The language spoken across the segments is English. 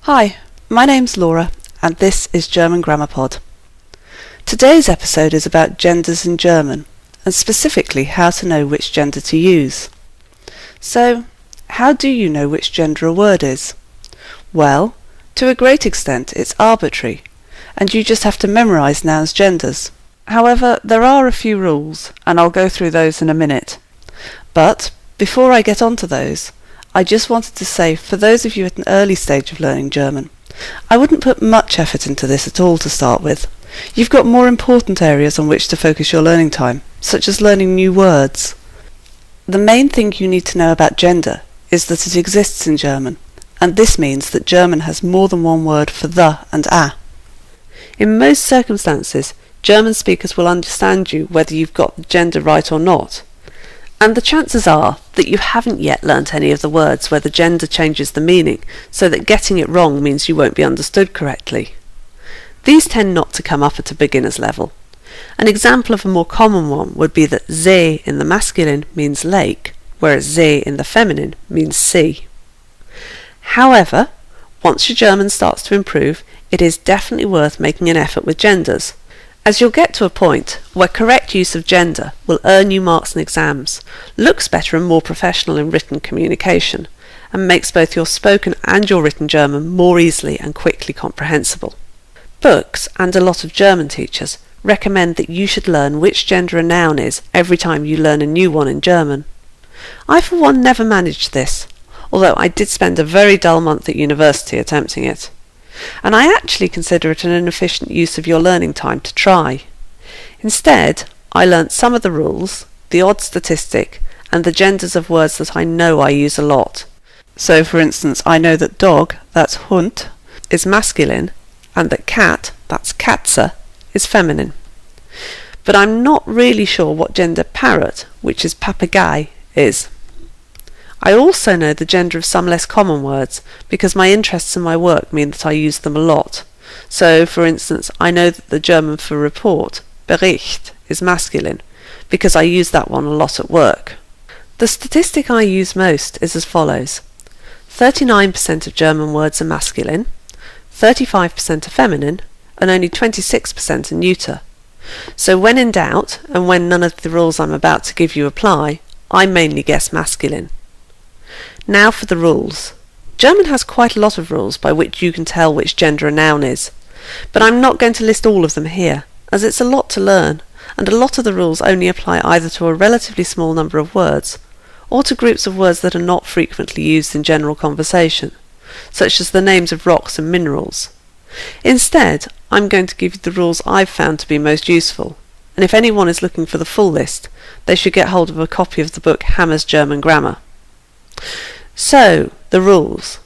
Hi, my name's Laura and this is German Grammar Pod. Today's episode is about genders in German and specifically how to know which gender to use. So, how do you know which gender a word is? Well, to a great extent it's arbitrary and you just have to memorise nouns' genders. However, there are a few rules and I'll go through those in a minute. But before I get onto those, I just wanted to say, for those of you at an early stage of learning German, I wouldn't put much effort into this at all to start with. You've got more important areas on which to focus your learning time, such as learning new words. The main thing you need to know about gender is that it exists in German, and this means that German has more than one word for the and a. In most circumstances, German speakers will understand you whether you've got the gender right or not. And the chances are that you haven't yet learnt any of the words where the gender changes the meaning, so that getting it wrong means you won't be understood correctly. These tend not to come up at a beginner's level. An example of a more common one would be that See in the masculine means lake, whereas See in the feminine means sea. However, once your German starts to improve, it is definitely worth making an effort with genders, as you'll get to a point where correct use of gender will earn you marks in exams, looks better and more professional in written communication, and makes both your spoken and your written German more easily and quickly comprehensible. Books and a lot of German teachers recommend that you should learn which gender a noun is every time you learn a new one in German. I for one never managed this, although I did spend a very dull month at university attempting it. And I actually consider it an inefficient use of your learning time to try. Instead, I learnt some of the rules, the odd statistic, and the genders of words that I know I use a lot. So, for instance, I know that dog, that's Hund, is masculine, and that cat, that's Katze, is feminine. But I'm not really sure what gender parrot, which is Papagei, is. I also know the gender of some less common words, because my interests in my work mean that I use them a lot. So, for instance, I know that the German for report, Bericht, is masculine, because I use that one a lot at work. The statistic I use most is as follows. 39% of German words are masculine, 35% are feminine, and only 26% are neuter. So when in doubt, and when none of the rules I'm about to give you apply, I mainly guess masculine. Now for the rules. German has quite a lot of rules by which you can tell which gender a noun is, but I'm not going to list all of them here, as it's a lot to learn, and a lot of the rules only apply either to a relatively small number of words, or to groups of words that are not frequently used in general conversation, such as the names of rocks and minerals. Instead, I'm going to give you the rules I've found to be most useful, and if anyone is looking for the full list, they should get hold of a copy of the book Hammer's German Grammar. So, the rules.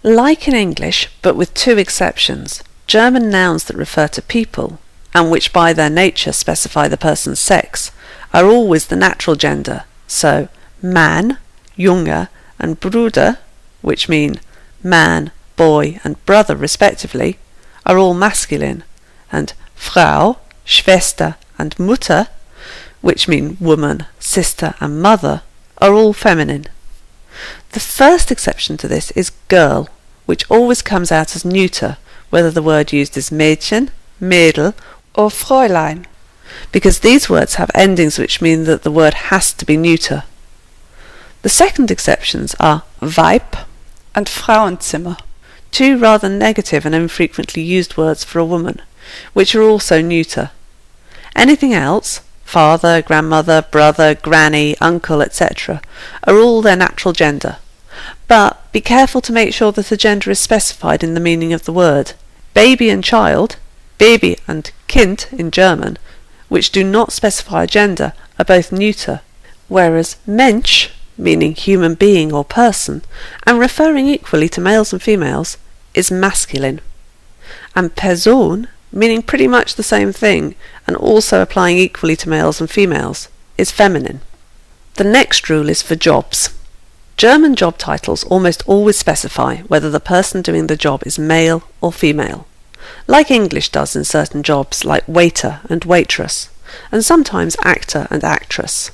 Like in English, but with two exceptions, German nouns that refer to people, and which by their nature specify the person's sex, are always the natural gender, so man, Junge, and Bruder, which mean man, boy, and brother respectively, are all masculine, and Frau, Schwester, and Mutter, which mean woman, sister, and mother, are all feminine. The first exception to this is girl, which always comes out as neuter, whether the word used is Mädchen, Mädel, or Fräulein, because these words have endings which mean that the word has to be neuter. The second exceptions are Weib and Frauenzimmer, two rather negative and infrequently used words for a woman, which are also neuter. Anything else, father, grandmother, brother, granny, uncle, etc., are all their natural gender. But be careful to make sure that the gender is specified in the meaning of the word. Baby and child, Baby and Kind in German, which do not specify a gender, are both neuter, whereas Mensch, meaning human being or person, and referring equally to males and females, is masculine. And Person, meaning pretty much the same thing, and also applying equally to males and females, is feminine. The next rule is for jobs. German job titles almost always specify whether the person doing the job is male or female, like English does in certain jobs like waiter and waitress, and sometimes actor and actress.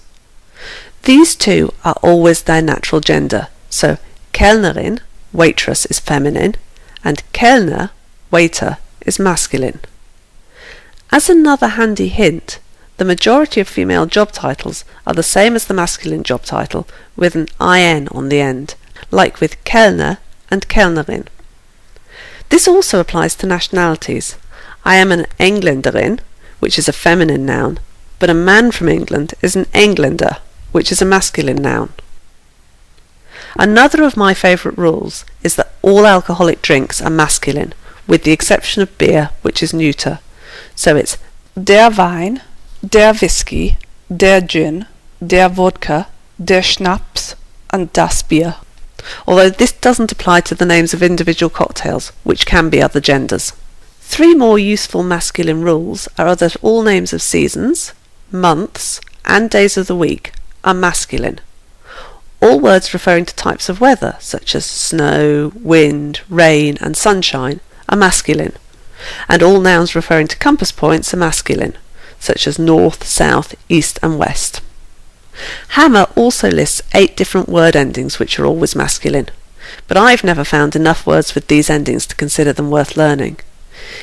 These two are always their natural gender, so Kellnerin, waitress, is feminine, and Kellner, waiter, is masculine. As another handy hint, the majority of female job titles are the same as the masculine job title with an IN on the end, like with Kellner and Kellnerin. This also applies to nationalities. I am an Engländerin, which is a feminine noun, but a man from England is an Engländer, which is a masculine noun. Another of my favourite rules is that all alcoholic drinks are masculine, with the exception of beer, which is neuter. So it's der Wein, der Whisky, der Gin, der Vodka, der Schnaps, and das Bier. Although this doesn't apply to the names of individual cocktails, which can be other genders. 3 more useful masculine rules are that all names of seasons, months, and days of the week are masculine. All words referring to types of weather, such as snow, wind, rain, and sunshine, are masculine, and all nouns referring to compass points are masculine, such as north, south, east, and west. Hammer also lists 8 different word endings which are always masculine, but I've never found enough words with these endings to consider them worth learning.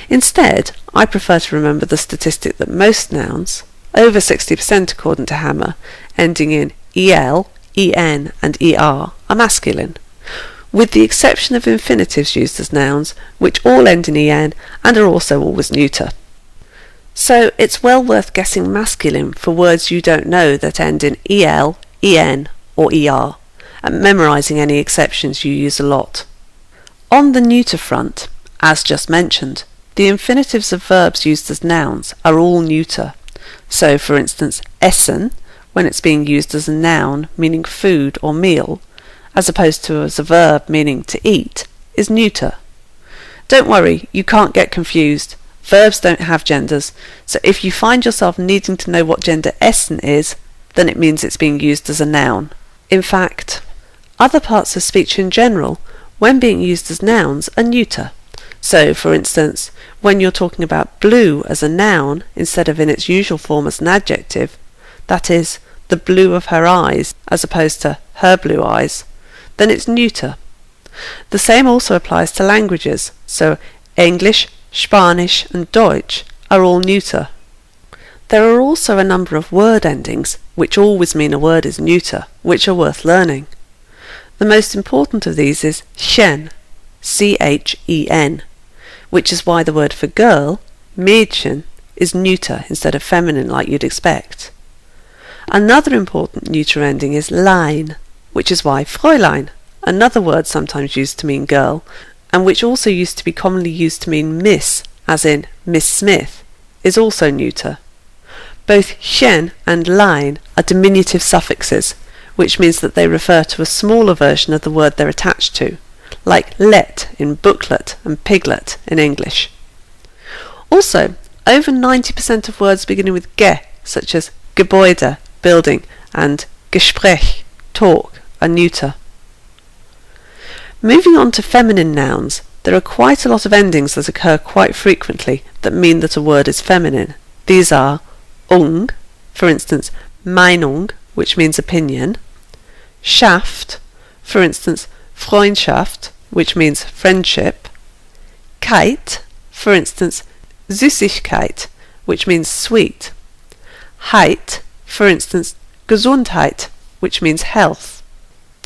Instead, I prefer to remember the statistic that most nouns, over 60% according to Hammer, ending in EL, EN and ER, are masculine, with the exception of infinitives used as nouns, which all end in EN and are also always neuter. So it's well worth guessing masculine for words you don't know that end in EL, EN or ER, and memorising any exceptions you use a lot. On the neuter front, as just mentioned, the infinitives of verbs used as nouns are all neuter. So, for instance, essen, when it's being used as a noun meaning food or meal, as opposed to as a verb meaning to eat, is neuter. Don't worry, you can't get confused. Verbs don't have genders, so if you find yourself needing to know what gender essen is, then it means it's being used as a noun. In fact, other parts of speech in general, when being used as nouns, are neuter. So, for instance, when you're talking about blue as a noun instead of in its usual form as an adjective, that is, the blue of her eyes as opposed to her blue eyes, then it's neuter. The same also applies to languages, so English, Spanish and Deutsch are all neuter. There are also a number of word endings, which always mean a word is neuter, which are worth learning. The most important of these is chen, C-H-E-N, which is why the word for girl, Mädchen, is neuter instead of feminine like you'd expect. Another important neuter ending is lein, which is why Fräulein, another word sometimes used to mean girl, and which also used to be commonly used to mean miss, as in Miss Smith, is also neuter. Both chen and lein are diminutive suffixes, which means that they refer to a smaller version of the word they're attached to, like let in booklet and piglet in English. Also, over 90% of words beginning with ge, such as Gebäude, building, and Gespräch, talk, are neuter. Moving on to feminine nouns, there are quite a lot of endings that occur quite frequently that mean that a word is feminine. These are ung, for instance, Meinung, which means opinion, Schaft, for instance, Freundschaft, which means friendship, Keit, for instance, Süßigkeit, which means sweet, Heit, for instance, Gesundheit, which means health,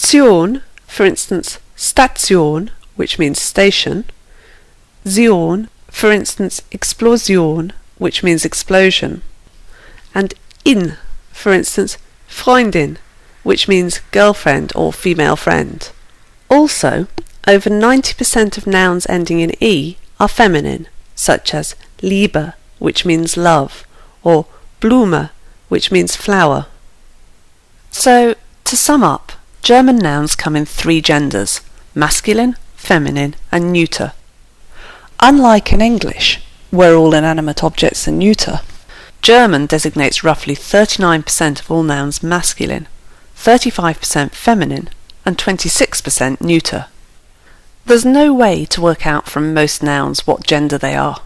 Zion, for instance, Station, which means station, Zion, for instance, Explosion, which means explosion, and in, for instance, Freundin, which means girlfriend or female friend. Also, over 90% of nouns ending in E are feminine, such as Liebe, which means love, or Blume, which means flower. So, to sum up, German nouns come in 3 genders: masculine, feminine, and neuter. Unlike in English, where all inanimate objects are neuter, German designates roughly 39% of all nouns masculine, 35% feminine, and 26% neuter. There's no way to work out from most nouns what gender they are.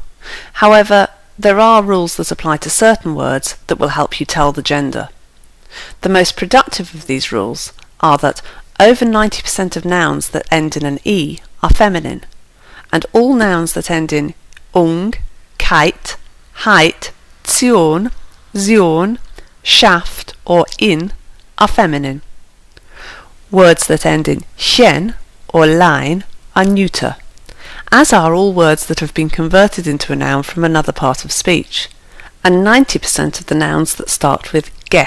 However, there are rules that apply to certain words that will help you tell the gender. The most productive of these rules are that over 90% of nouns that end in an E are feminine, and all nouns that end in ung, kite, height, tion, zion, shaft or in are feminine. Words that end in chen or line are neuter, as are all words that have been converted into a noun from another part of speech, and 90% of the nouns that start with ge.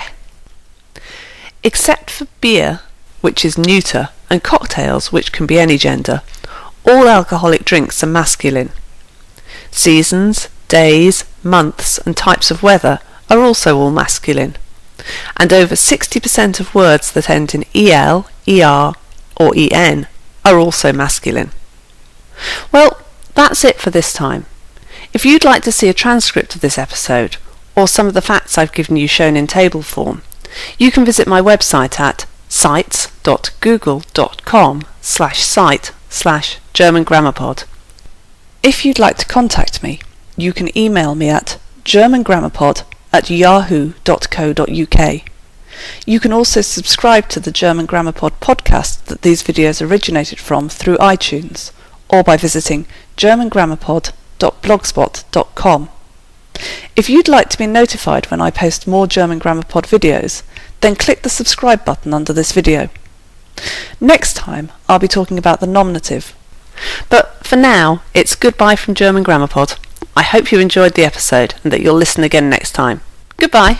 Except for beer, which is neuter, and cocktails, which can be any gender, all alcoholic drinks are masculine. Seasons, days, months, and types of weather are also all masculine, and over 60% of words that end in el, er, or en are also masculine. Well, that's it for this time. If you'd like to see a transcript of this episode, or some of the facts I've given you shown in table form, you can visit my website at sites.google.com/site/GermanGrammarPod. If you'd like to contact me, you can email me at germangrammarpod@yahoo.co.uk. You can also subscribe to the German Grammar Pod podcast that these videos originated from through iTunes, or by visiting germangrammarpod.blogspot.com. If you'd like to be notified when I post more German Grammar Pod videos, then click the subscribe button under this video. Next time I'll be talking about the nominative. But for now, it's goodbye from German Grammar Pod. I hope you enjoyed the episode and that you'll listen again next time. Goodbye!